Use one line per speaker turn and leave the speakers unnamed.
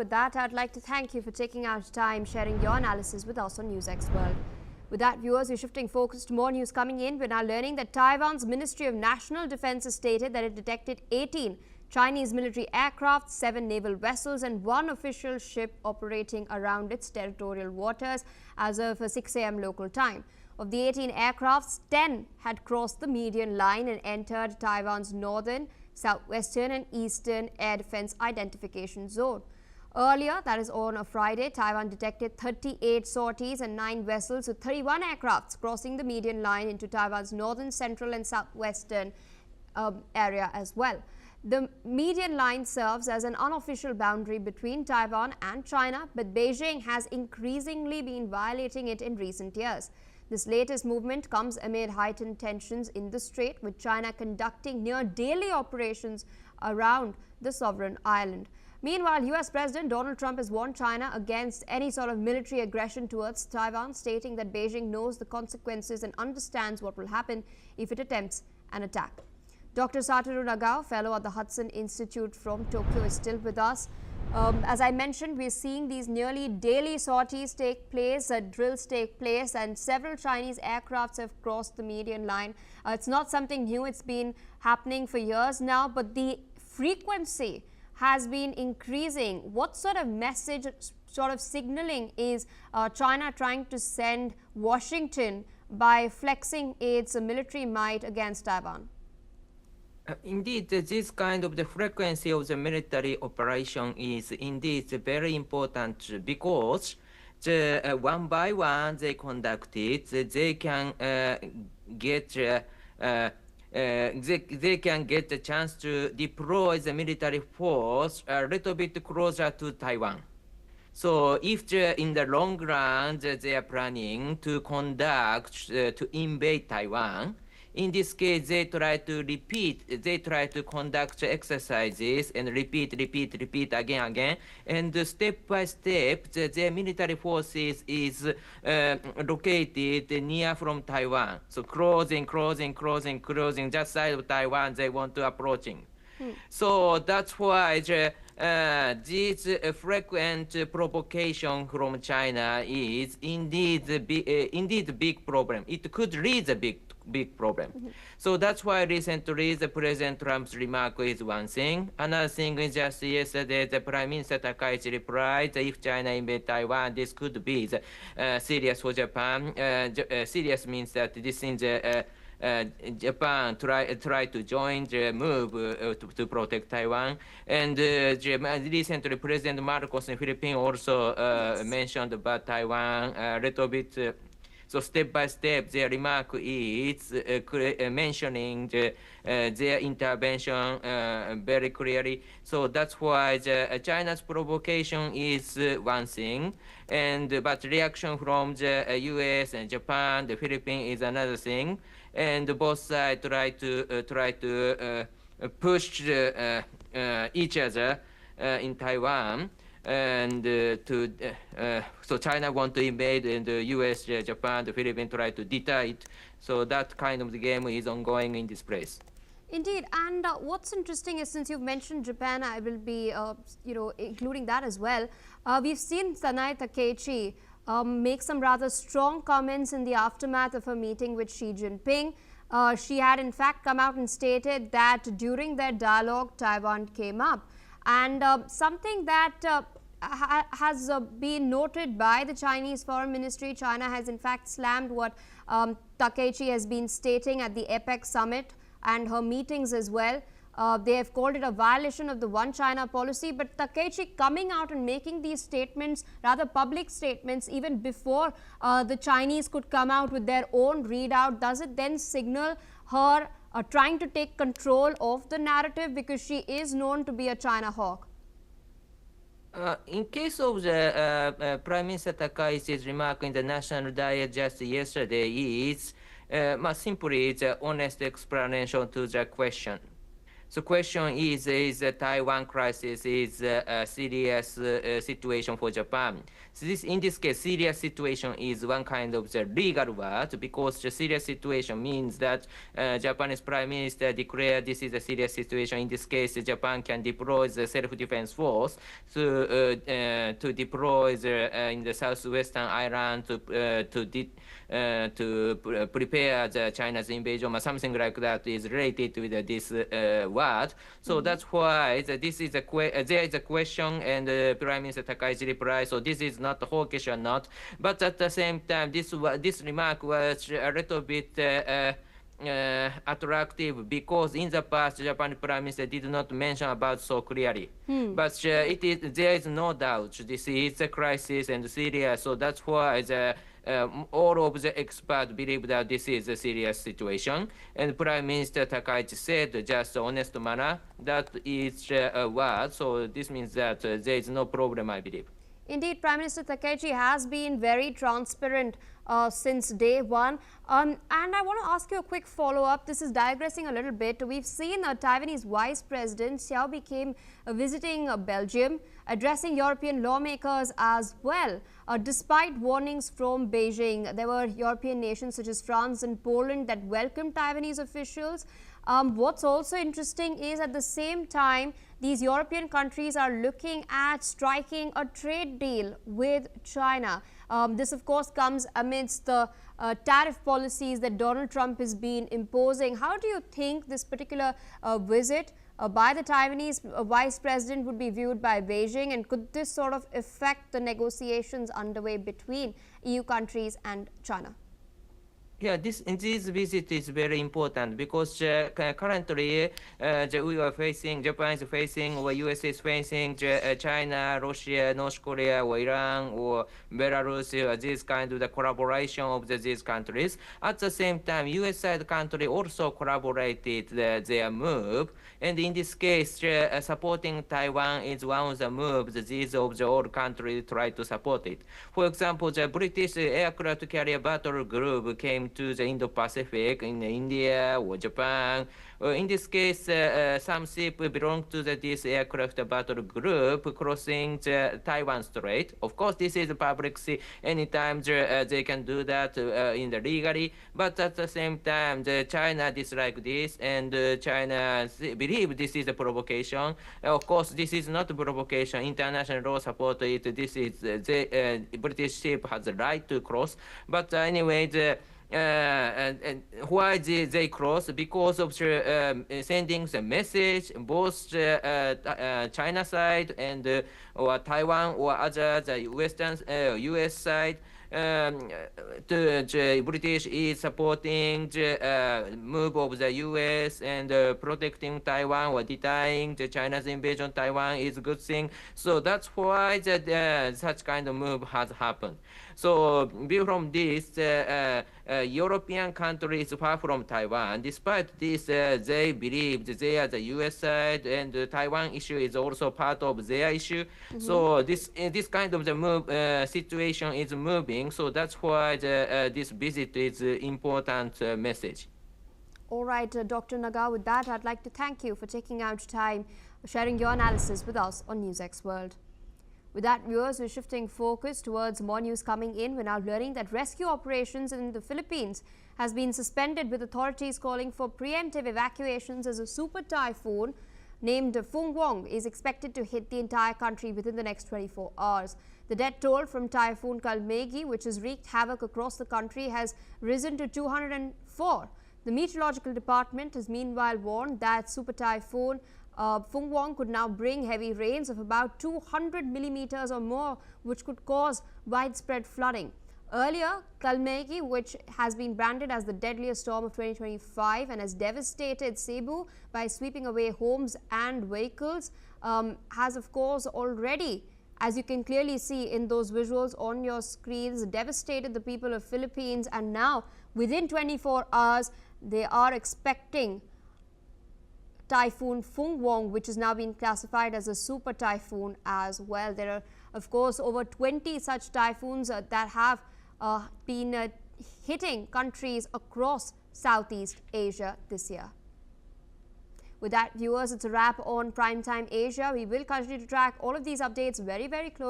with that, I'd like to thank you for taking out time sharing your analysis with us on NewsX World. With that, viewers, we're shifting focus to more news coming in. We're now learning that Taiwan's Ministry of National Defense has stated that it detected 18 Chinese military aircraft, 7 naval vessels and 1 official ship operating around its territorial waters as of 6 a.m. local time. Of the 18 aircrafts, 10 had crossed the median line and entered Taiwan's northern, southwestern and eastern air defense identification zone. Earlier, that is on a Friday, Taiwan detected 38 sorties and 9 vessels with 31 aircrafts crossing the median line into Taiwan's northern, central and southwestern area as well. The median line serves as an unofficial boundary between Taiwan and China, but Beijing has increasingly been violating it in recent years. This latest movement comes amid heightened tensions in the strait, with China conducting near-daily operations around the sovereign island. Meanwhile, U.S. President Donald Trump has warned China against any sort of military aggression towards Taiwan, stating that Beijing knows the consequences and understands what will happen if it attempts an attack. Dr. Satoru Nagao, fellow at the Hudson Institute from Tokyo, is still with us. As I mentioned, we're seeing these nearly daily sorties take place, drills take place, and several Chinese aircrafts have crossed the median line. It's not something new, it's been happening for years now, but the frequency has been increasing. What sort of message, sort of signaling is China trying to send Washington by flexing its military might against Taiwan?
Indeed, this kind of the frequency of the military operation is indeed very important because one by one they conducted, they can get they can get the chance to deploy the military force a little bit closer to Taiwan. So if in the long run they are planning to conduct, to invade Taiwan, in this case they try to conduct exercises and repeat again, and step by step their military forces is located near from Taiwan. So closing, just side of Taiwan they want to approaching. So that's why this frequent provocation from China is indeed a big problem. It could lead a big problem. So that's why recently the President Trump's remark is one thing. Another thing is just yesterday the Prime Minister Takaichi replied that if China invade Taiwan, this could be serious for Japan. Serious means that this is Japan try to join the move to protect Taiwan. And recently President Marcos in Philippines also mentioned about Taiwan a little bit. So step by step, their remark is mentioning their intervention very clearly. So that's why China's provocation is one thing, but reaction from the U.S. and Japan, the Philippines is another thing, and both sides try to push each other in Taiwan. And so China want to invade, and the U.S., Japan, the Philippines try to deter it. So that kind of the game is ongoing in this place.
Indeed, and what's interesting is, since you've mentioned Japan, I will be, including that as well. We've seen Sanae Takeichi make some rather strong comments in the aftermath of her meeting with Xi Jinping. She had in fact come out and stated that during their dialogue, Taiwan came up. And something that has been noted by the Chinese Foreign Ministry, China has in fact slammed what Takeichi has been stating at the APEC summit and her meetings as well. They have called it a violation of the One China policy, but Takeichi coming out and making these statements, rather public statements, even before the Chinese could come out with their own readout, does it then signal her trying to take control of the narrative, because she is known to be a China hawk?
In case of the Prime Minister Takaichi's remark in the National Diet just yesterday is simply the honest explanation to the question. So question is the Taiwan crisis is a serious situation for Japan? So in this case, serious situation is one kind of the legal word, because the serious situation means that Japanese Prime Minister declared this is a serious situation. In this case, Japan can deploy the self-defense force to deploy in the southwestern island to prepare the China's invasion or something like that is related with this word. So that's why this is there is a question, and Prime Minister Takaichi replied, so this is not hawkish or not. But at the same time, this remark was a little bit attractive, because in the past Japanese Prime Minister did not mention about so clearly. But there is no doubt this is a crisis and serious. So that's why all of the experts believe that this is a serious situation. And Prime Minister Takaichi said just honest manner that is a word. So this means that there is no problem, I believe.
Indeed, Prime Minister Takaichi has been very transparent since day one. And I want to ask you a quick follow-up. This is digressing a little bit. We've seen Taiwanese Vice President Xiao became visiting Belgium, addressing European lawmakers as well. Despite warnings from Beijing, there were European nations such as France and Poland that welcomed Taiwanese officials. What's also interesting is at the same time, these European countries are looking at striking a trade deal with China. This, of course, comes amidst the tariff policies that Donald Trump has been imposing. How do you think this particular visit by the Taiwanese Vice President would be viewed by Beijing, and could this sort of affect the negotiations underway between EU countries and China?
Yeah, this visit is very important, because currently Japan is facing, or US is facing China, Russia, North Korea, or Iran, or Belarus, this kind of the collaboration of these countries. At the same time, US side country also collaborated their move, and in this case, supporting Taiwan is one of the moves these of the old countries try to support it. For example, the British aircraft carrier battle group came to the Indo-Pacific in India or Japan. In this case, some ships belong to this aircraft battle group crossing the Taiwan-Strait. Of course, this is public sea. Anytime they can do that in the legally. But at the same time, China dislike this, and China believe this is a provocation. Of course, this is not a provocation. International law support it. This is the British ship has the right to cross. But anyway, why they cross? Because of sending the message, both China side and or Taiwan or other the Western US side. The British is supporting the move of the US and protecting Taiwan or denying the China's invasion of Taiwan is a good thing. So that's why such kind of move has happened. So from this, European countries far from Taiwan. Despite this, they believe they are the US side, and the Taiwan issue is also part of their issue. So this kind of the move situation is moving. So that's why this visit is an important message.
All right, Dr. Naga, with that, I'd like to thank you for taking out time, sharing your analysis with us on NewsX World. With that, viewers, we're shifting focus towards more news coming in. We're now learning that rescue operations in the Philippines has been suspended, with authorities calling for preemptive evacuations as a super typhoon named Fung Wong is expected to hit the entire country within the next 24 hours. The death toll from Typhoon Kalmegi, which has wreaked havoc across the country, has risen to 204. The Meteorological Department has meanwhile warned that super typhoon Fung Wong could now bring heavy rains of about 200 millimeters or more, which could cause widespread flooding. Earlier, Kalmegi, which has been branded as the deadliest storm of 2025 and has devastated Cebu by sweeping away homes and vehicles, has of course already, as you can clearly see in those visuals on your screens, devastated the people of Philippines, and now within 24 hours they are expecting Typhoon Fung Wong, which is now being classified as a super typhoon as well. There are of course over 20 such typhoons that have been hitting countries across Southeast Asia this year. With that, viewers, it's a wrap on Primetime Asia. We will continue to track all of these updates very, very closely.